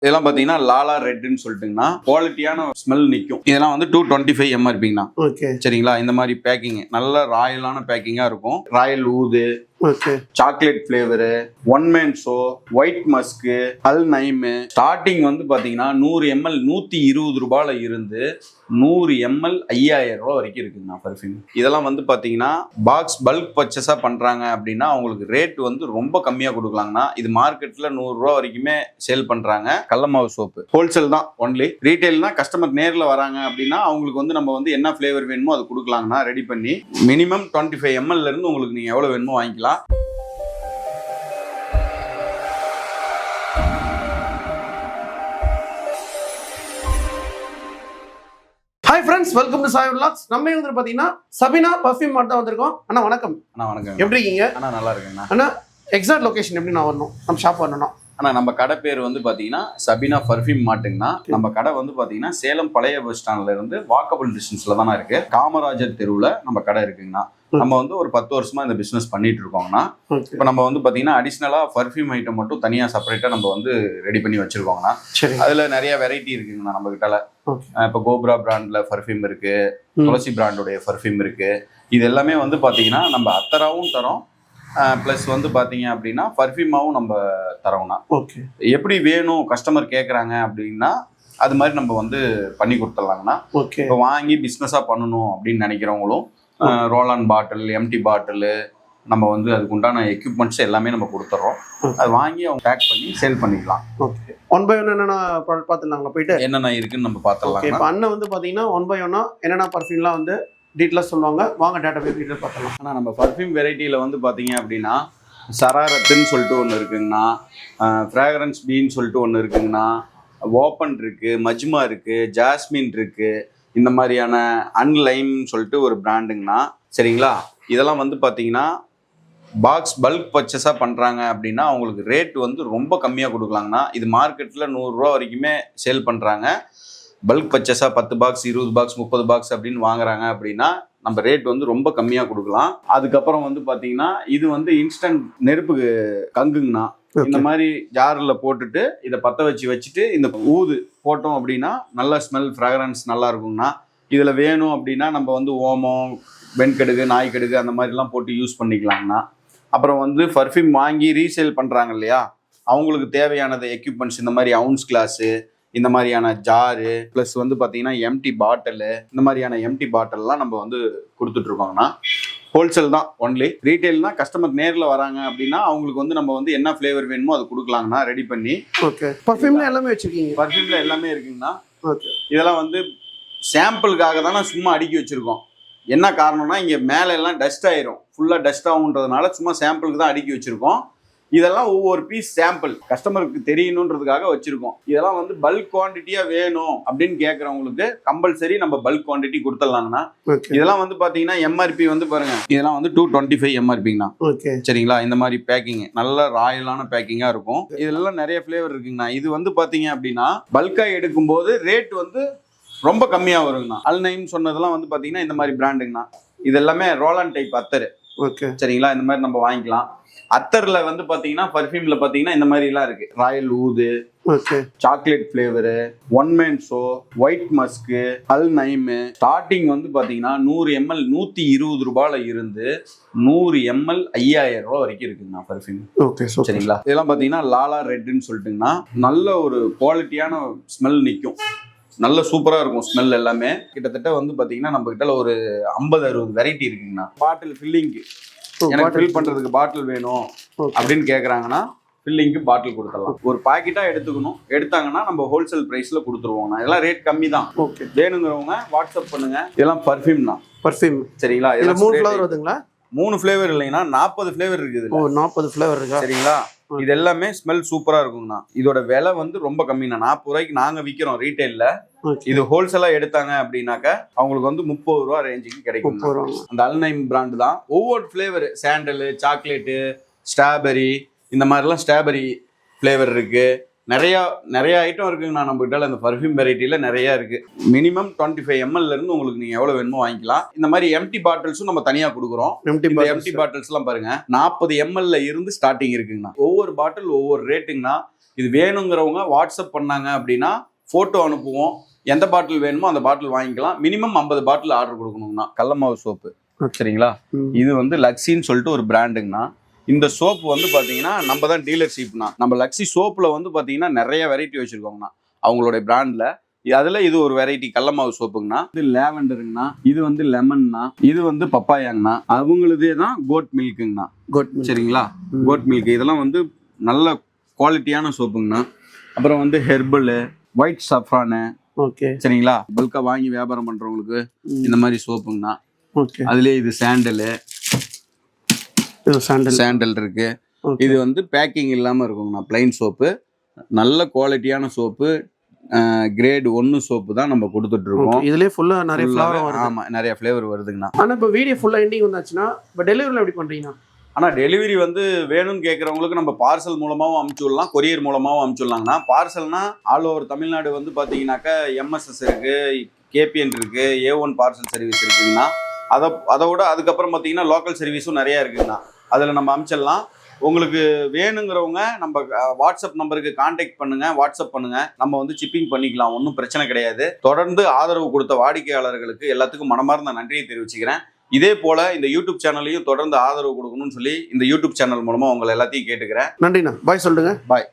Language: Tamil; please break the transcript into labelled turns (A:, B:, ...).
A: இதெல்லாம் பாத்தீங்கன்னா லாலா ரெட்னு சொல்லிட்டுங்கன்னா குவாலிட்டியான ஸ்மெல் நிற்கும். இதெல்லாம் வந்து 225 MRPங்கண்ணா. சரிங்களா? இந்த மாதிரி பேக்கிங் நல்ல ராயலான பேக்கிங்கா இருக்கும். Royal oud, chocolate flavour, one man show, white musk, Al Naim. Starting வந்து பாத்தீங்கன்னா 100 ml 120 ரூபாயில இருந்து 100 ml 5000 ரூபாய் வரைக்கும் இருக்குங்கண்ணா பர்ஃப்யூம். இதெல்லாம் வந்து பாத்தீங்கன்னா பாக்ஸ் பல்க் பர்ச்சேஸா பண்றாங்க அப்படின்னா அவங்களுக்கு ரேட் வந்து ரொம்ப கம்மியா கொடுக்கலாங்கண்ணா. இது மார்க்கெட்ல 100 ரூபாய் வரைக்குமே சேல் பண்றாங்க. கல்லமாவு சோப்பு ஹோல்சேல் தான் ஒன்லி. ரீட்டைல்னா கஸ்டமர் நேர்ல வராங்க அப்படின்னா அவங்களுக்கு வந்து நம்ம வந்து என்ன ஃபிளேவர் வேணுமோ அது கொடுக்கலாங்கண்ணா ரெடி பண்ணி. மினிமம் 25 ml இருந்து உங்களுக்கு நீங்க எவ்வளவு வேணுமோ வாங்கிக்கலாம்.
B: Hi friends, welcome to Sai vlogs. நம்ம வந்து பாத்தீங்கன்னா சபினா பர்ஃப்யூம் மார்ட் தான் வந்திருக்கோம். அண்ணா வணக்கம்.
A: அண்ணா வணக்கம்.
B: எப்படி இருக்கீங்க?
A: அண்ணா நல்லா இருக்குங்கண்ணா.
B: அண்ணா எக்ஸாக்ட் லொகேஷன் எப்படி நான் வரணும், நம்ம ஷாப் வரணும்னா?
A: ஆனால் நம்ம கடை பேர் வந்து பார்த்தீங்கன்னா சபினா பர்ஃப்யூம் மார்ட்டுங்கண்ணா. நம்ம கடை வந்து பார்த்தீங்கன்னா சேலம் பழைய பஸ் ஸ்டாண்ட்ல இருந்து வாக்கபிள் டிஸ்டன்ஸ்ல தானே இருக்கு. காமராஜர் தெருவில் நம்ம கடை இருக்குங்கண்ணா. நம்ம வந்து ஒரு 10 வருஷமா இந்த பிசினஸ் பண்ணிட்டு இருக்கோங்கண்ணா. இப்போ நம்ம வந்து பாத்தீங்கன்னா அடிஷ்னலா பர்ஃப்யூம் ஐட்டம் மட்டும் தனியா செப்பரேட்டா நம்ம வந்து ரெடி பண்ணி வச்சிருக்கோங்கண்ணா. அதுல நிறைய வெரைட்டி இருக்குங்கண்ணா நம்ம கிட்ட. இப்போ கோப்ரா பிராண்ட்ல பர்ஃப்யூம் இருக்கு, துளசி பிராண்டோடைய பர்ஃப்யூம் இருக்கு. இது எல்லாமே வந்து பாத்தீங்கன்னா நம்ம அத்தராவும் தரோம், பிளஸ் வந்து பாத்தீங்க அப்படின்னா பர்ஃப்யூமாவும் நம்ம தரோம்னா. எப்படி வேணும் கஸ்டமர் கேட்குறாங்க அப்படின்னா அது மாதிரி நம்ம வந்து பண்ணி கொடுத்துடலாங்கண்ணா. இப்போ வாங்கி பிஸ்னஸா பண்ணணும் அப்படின்னு நினைக்கிறவங்களும் ரோலான் பாட்டில், எம்டி பாட்டில், நம்ம வந்து அதுக்கு உண்டான எக்யூப்மெண்ட்ஸ் எல்லாமே நம்ம கொடுத்துட்றோம். அது வாங்கி அவங்க பேக் பண்ணி சேல் பண்ணிக்கலாம்.
B: ஒன் பை ஒன் என்னென்ன பார்த்துலாங்களா? போயிட்டு என்னென்ன
A: இருக்குன்னு நம்ம பார்த்துடலாம்.
B: இப்போ அண்ணன் வந்து பார்த்தீங்கன்னா ஒன் பை ஒன்னா என்னென்ன பர்ஃப்யூம்லாம் வந்து டீட்டெயிலாக சொல்லுவாங்க. வாங்க டேட்டா போய் டீட்டெயில் பார்த்துலாம்.
A: ஆனால் நம்ம பர்ஃப்யூம் வெரைட்டியில் வந்து பார்த்தீங்க அப்படின்னா சராரத்துன்னு சொல்லிட்டு ஒன்று இருக்குங்கண்ணா, ஃப்ராக்ரன்ஸ் பீன்னு சொல்லிட்டு ஒன்று இருக்குங்கண்ணா, ஓப்பன் இருக்குது, மஜ்மா இருக்குது, ஜாஸ்மின் இருக்குது. இந்த மாதிரியான அன்லைம்னு சொல்லிட்டு ஒரு பிராண்டுங்கண்ணா. சரிங்களா? இதெல்லாம் வந்து பார்த்தீங்கன்னா பாக்ஸ் பல்க் பர்ச்சேஸாக பண்ணுறாங்க அப்படின்னா அவங்களுக்கு ரேட் வந்து ரொம்ப கம்மியாக கொடுக்கலாங்கண்ணா. இது மார்க்கெட்டில் 100 ரூபா வரைக்குமே சேல் பண்ணுறாங்க. பல்க் பர்ச்சேஸாக 10 பாக்ஸ், 20 பாக்ஸ், 30 பாக்ஸ் அப்படின்னு வாங்குறாங்க அப்படின்னா நம்ம ரேட் வந்து ரொம்ப கம்மியாக கொடுக்கலாம். அதுக்கப்புறம் வந்து பார்த்தீங்கன்னா இது வந்து இன்ஸ்டன்ட் நெருப்பு கங்குங்கண்ணா. இந்த மாதிரி ஜாரில் போட்டுட்டு இதை பற்ற வச்சுட்டு இந்த ஊது போட்டோம் அப்படின்னா நல்ல ஸ்மெல், ஃப்ராக்ரன்ஸ் நல்லா இருக்குங்கண்ணா. இதில் வேணும் அப்படின்னா நம்ம வந்து ஓமம், வெண்கடுகு, நாய்க்கடுகு அந்த மாதிரிலாம் போட்டு யூஸ் பண்ணிக்கலாங்கண்ணா. அப்புறம் வந்து பர்ஃப்யூம் வாங்கி ரீசேல் பண்ணுறாங்க இல்லையா, அவங்களுக்கு தேவையானது எக்யூப்மெண்ட்ஸ் இந்த மாதிரி அவுன்ஸ் கிளாஸு, இந்த மாதிரியான ஜாரு, ப்ளஸ் வந்து பார்த்தீங்கன்னா எம்டி பாட்டிலு, இந்த மாதிரியான எம்டி பாட்டில்லாம் நம்ம வந்து கொடுத்துட்ருக்கோங்கண்ணா. ஹோல்சேல் தான் ஒன்லி. ரீட்டைல்னா கஸ்டமர் நேரில் வராங்க அப்படின்னா அவங்களுக்கு வந்து நம்ம வந்து என்ன ஃப்ளேவர் வேணுமோ அது கொடுக்கலாங்கண்ணா ரெடி பண்ணி.
B: பர்ஃப்யூம்ல எல்லாமே வச்சிருக்கீங்க?
A: பர்ஃப்யூம்ல எல்லாமே இருக்குங்கண்ணா. இதெல்லாம் வந்து சாம்பிளுக்காக தானே சும்மா அடுக்கி வச்சிருக்கோம். என்ன காரணம்னா இங்கே மேலே எல்லாம் டஸ்ட் ஆயிரும், ஃபுல்லாக டஸ்ட் ஆகுன்றதுனால சும்மா சாம்பிளுக்கு தான் அடுக்கி வச்சிருக்கோம். இதெல்லாம் ஒவ்வொரு பீஸ் சாம்பிள் கஸ்டமருக்கு தெரியணுன்றதுக்காக வச்சிருக்கோம். இதெல்லாம் வந்து பல்க் குவான்டிட்டியா வேணும் அப்படின்னு கேட்கறவங்களுக்கு கம்பல்சரி நம்ம பல்க் குவான்டிட்டி கொடுத்துடலாங்கண்ணா. இதெல்லாம் வந்து பாத்தீங்கன்னா எம்ஆர்பி வந்து பாருங்க, இதெல்லாம் வந்து 225 MRPங்கண்ணா. சரிங்களா? இந்த மாதிரி பேக்கிங் நல்ல ராயலான பேக்கிங்கா இருக்கும். இதெல்லாம் நிறைய ஃபிளேவர் இருக்குங்கண்ணா. இது வந்து பாத்தீங்க அப்படின்னா பல்கா எடுக்கும் போது ரேட் வந்து ரொம்ப கம்மியா வருங்கண்ணா. அல்நைம் சொன்னதெல்லாம் வந்து பாத்தீங்கன்னா இந்த மாதிரி பிராண்டுங்கண்ணா. இது எல்லாமே ரோலான் டைப் அத்தர். சரிங்களா? இந்த மாதிரி நம்ம வாங்கிக்கலாம். அத்தர்ல வந்து பாத்தீங்கன்னா பர்ஃப்யூம்ல பாத்தீங்கன்னா இந்த மாதிரி எல்லாம் இருக்கு. Royal oud, chocolate flavour, one man show, white musk, Al Naim. Starting வந்து பாத்தீங்கன்னா 100 ml 120 ரூபாயில இருந்து 100 ml 5000 ரூபாய் வரைக்கும் இருக்குங்கண்ணா பர்ஃப்யூம். சரிங்களா? இதெல்லாம் பாத்தீங்கன்னா லாலா ரெட்னு சொல்லிட்டுங்கன்னா நல்ல ஒரு குவாலிட்டியான ஸ்மெல் நிற்கும். நல்ல சூப்பரா இருக்கும் ஸ்மெல் எல்லாமே. கிட்டத்தட்ட வந்து பாத்தீங்கன்னா நம்ம கிட்ட ஒரு 50-60 வெரைட்டி இருக்குங்கண்ணா. பாட்டில் ஃபில்லிங்க்கு எனக்கு ஃபில் பண்றதுக்கு பாட்டில் வேணும் அப்படின்னு கேக்குறாங்கன்னா ஃபில்லிங்க்கு பாட்டில் கொடுத்துடலாம். ஒரு பாக்கெட்டா எடுத்தாங்கன்னா நம்ம ஹோல்சேல் பிரைஸ்ல கொடுத்துருவோம். இதெல்லாம் ரேட் கம்மி தான். வேணுங்கிறவங்க வாட்ஸ்அப் பண்ணுங்க. இதெல்லாம் பர்ஃப்யூம் தான்.
B: பர்ஃப்யூம்.
A: சரிங்களா?
B: இதுல 3 ஃப்ளேவர் வருதுங்களா?
A: 3 ஃப்ளேவர் இல்லைங்கன்னா 40 ஃப்ளேவர் இருக்குது.
B: 40 ஃப்ளேவர் இருக்கா?
A: சரிங்களா? இது எல்லாமே ஸ்மெல் சூப்பரா இருக்குங்கண்ணா. இதோட விலை வந்து ரொம்ப கம்மிண்ணா. 40 ரூபாய்க்கு நாங்க விற்கிறோம் ரீட்டைல்ல. இது ஹோல்சேலா எடுத்தாங்க அப்படின்னாக்க அவங்களுக்கு வந்து 30 ரூபா ரேஞ்சுக்கு கிடைக்கும். அந்த அல்நைம் பிராண்ட் தான். ஒவ்வொரு ஃபிளேவர், சாண்டல், சாக்லேட்டு, ஸ்ட்ராபெரி, இந்த மாதிரிலாம் ஸ்ட்ராபெரி ஃபிளேவர் இருக்கு. நிறைய ஐட்டம் இருக்குங்கண்ணா நம்ம கிட்ட. அந்த பர்ஃப்யூம் வெரைட்டியில நிறைய இருக்கு. மினிமம் 25 ml இருந்து உங்களுக்கு நீங்க எவ்வளவு வேணுமோ வாங்கிக்கலாம். இந்த மாதிரி எம்டி பாட்டில்ஸும் நம்ம தனியா கொடுக்குறோம். எம்டி பாட்டில்ஸ் எல்லாம் பாருங்க 40 ml இருந்து ஸ்டார்டிங் இருக்குங்கண்ணா. ஒவ்வொரு பாட்டில் ஒவ்வொரு ரேட்டுங்கண்ணா. இது வேணுங்கிறவங்க வாட்ஸ்அப் பண்ணாங்க அப்படின்னா ஃபோட்டோ அனுப்புவோம். எந்த பாட்டில் வேணுமோ அந்த பாட்டில் வாங்கிக்கலாம். மினிமம் 50 பாட்டில் ஆர்டர் கொடுக்கணுங்கண்ணா. கடல மாவு சோப்பு சரிங்களா. இது வந்து லக்ஸின்னு சொல்லிட்டு ஒரு பிராண்டுங்கண்ணா. இந்த சோப்பு வந்து பார்த்தீங்கன்னா நம்ம தான் டீலர்ஷிப்னா. நம்ம லக்ஸி சோப்பில் வந்து பார்த்தீங்கன்னா நிறைய வெரைட்டி வச்சுருக்கோங்கண்ணா அவங்களுடைய பிராண்டில். அதில் இது ஒரு வெரைட்டி கடல மாவு சோப்புங்கண்ணா. இது லேவெண்டருங்கண்ணா. இது வந்து லெமன்னா. இது வந்து பப்பாயாங்கண்ணா. அவங்களுதே தான் கோட் மில்க்குங்கண்ணா. சரிங்களா. கோட் மில்க் இதெல்லாம் வந்து நல்ல குவாலிட்டியான சோப்புங்கண்ணா. அப்புறம் வந்து ஹெர்பல், ஒயிட் சஃப்ரானு.
B: ஓகே சரிங்களா.
A: பல்கா வாங்கி வியாபாரம் பண்றவங்களுக்கு இந்த மாதிரி சோப்புங்கண்ணா. ஓகே அதுலயே இது சாண்டல் இருக்கு. இது வந்து பேக்கிங் இல்லாம இருக்குங்கண்ணா. பிளைன் சோப்பு, நல்ல குவாலிட்டியான சோப்பு, கிரேட் 1 சோப்பு தான் நம்ம கொடுத்துட்டு இருக்கோம்.
B: இதுலயே ஃபுல்லா நிறைய ஃப்ளேவர் வருது.
A: ஆமா நிறைய ஃப்ளேவர் வருதுங்கண்ணா.
B: ஆனா இப்போ வீடியோ ஃபுல்லா எண்டிங் வந்தாச்சுன்னா இப்போ டெலிவரில எப்படி பண்றீங்க?
A: ஆனால் டெலிவரி வந்து வேணும்னு கேட்குறவங்களுக்கு நம்ம பார்சல் மூலமாகவும் அமுச்சு விடலாம், கொரியர் மூலமாகவும் அமுச்சு விடலாங்கண்ணா. பார்சல்னா ஆல் ஓவர் தமிழ்நாடு வந்து பார்த்தீங்கன்னாக்கா எம்எஸ்எஸ் இருக்குது, கேபிஎன் இருக்குது, A1 பார்சல் சர்வீஸ் இருக்குங்கண்ணா. அதோட அதுக்கப்புறம் பார்த்தீங்கன்னா லோக்கல் சர்வீஸும் நிறையா இருக்குங்கண்ணா. அதில் நம்ம அமுச்சிடலாம். உங்களுக்கு வேணுங்கிறவங்க நம்ம வாட்ஸ்அப் நம்பருக்கு கான்டாக்ட் பண்ணுங்கள், வாட்ஸ்அப் பண்ணுங்கள். நம்ம வந்து சிப்பிங் பண்ணிக்கலாம், ஒன்றும் பிரச்சனை கிடையாது. தொடர்ந்து ஆதரவு கொடுத்த வாடிக்கையாளர்களுக்கு எல்லாத்துக்கும் மனமார்ந்த நன்றியை தெரிவிச்சுக்கிறேன். இதே போல இந்த யூடியூப் சேனலையும் தொடர்ந்து ஆதரவு கொடுக்கணும்னு சொல்லி இந்த யூடியூப் சேனல் மூலமா உங்களை எல்லாத்தையும் கேட்டுக்கிறேன்.
B: நன்றிண்ணா. பாய் சொல்லுங்க.
A: பாய்.